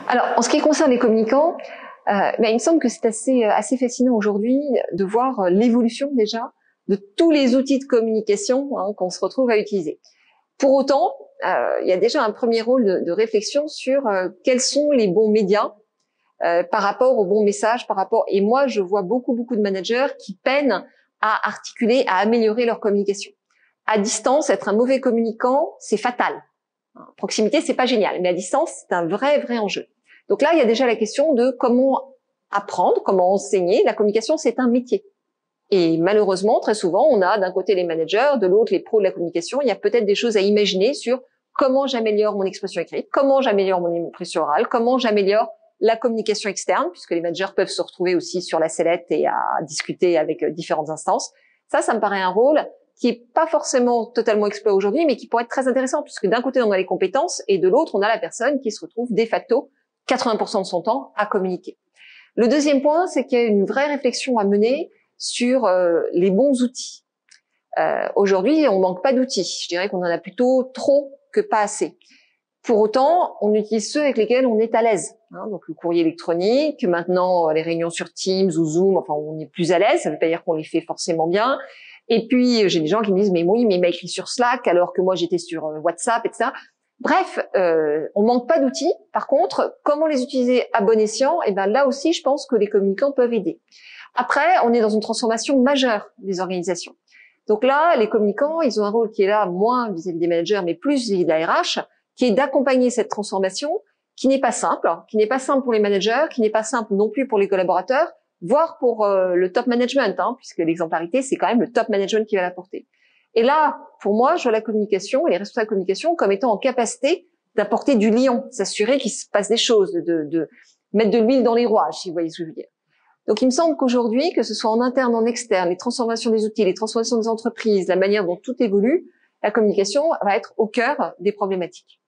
Alors, en ce qui concerne les communicants, il me semble que c'est assez fascinant aujourd'hui de voir l'évolution déjà de tous les outils de communication qu'on se retrouve à utiliser. Pour autant, il y a déjà un premier rôle de réflexion sur quels sont les bons médias par rapport aux bons messages, Et moi, je vois beaucoup de managers qui peinent à articuler, à améliorer leur communication. À distance, être un mauvais communicant, c'est fatal. Proximité, c'est pas génial, mais à distance, c'est un vrai enjeu. Donc là, il y a déjà la question de comment apprendre, comment enseigner. La communication, c'est un métier. Et malheureusement, très souvent, on a d'un côté les managers, de l'autre les pros de la communication. Il y a peut-être des choses à imaginer sur comment j'améliore mon expression écrite, comment j'améliore mon impression orale, comment j'améliore la communication externe, puisque les managers peuvent se retrouver aussi sur la sellette et à discuter avec différentes instances. Ça me paraît un rôle qui est pas forcément totalement exploité aujourd'hui, mais qui pourrait être très intéressant, puisque d'un côté, on a les compétences, et de l'autre, on a la personne qui se retrouve de facto 80% de son temps à communiquer. Le deuxième point, c'est qu'il y a une vraie réflexion à mener sur les bons outils. Aujourd'hui, on manque pas d'outils. Je dirais qu'on en a plutôt trop que pas assez. Pour autant, on utilise ceux avec lesquels on est à l'aise. Donc le courrier électronique, maintenant les réunions sur Teams ou Zoom, enfin on est plus à l'aise. Ça ne veut pas dire qu'on les fait forcément bien. Et puis j'ai des gens qui me disent mais oui, mais il m'a écrit sur Slack alors que moi j'étais sur WhatsApp, etc. Bref, on manque pas d'outils. Par contre, comment les utiliser à bon escient? Et ben là aussi, je pense que les communicants peuvent aider. Après, on est dans une transformation majeure des organisations. Donc là, les communicants, ils ont un rôle qui est là moins vis-à-vis des managers, mais plus vis-à-vis de la RH, qui est d'accompagner cette transformation, qui n'est pas simple pour les managers, qui n'est pas simple non plus pour les collaborateurs, voire pour le top management, puisque l'exemplarité, c'est quand même le top management qui va l'apporter. Et là, pour moi, je vois la communication et les responsables de communication comme étant en capacité d'apporter du liant, s'assurer qu'il se passe des choses, de mettre de l'huile dans les rouages, si vous voyez ce que je veux dire. Donc, il me semble qu'aujourd'hui, que ce soit en interne, en externe, les transformations des outils, les transformations des entreprises, la manière dont tout évolue, la communication va être au cœur des problématiques.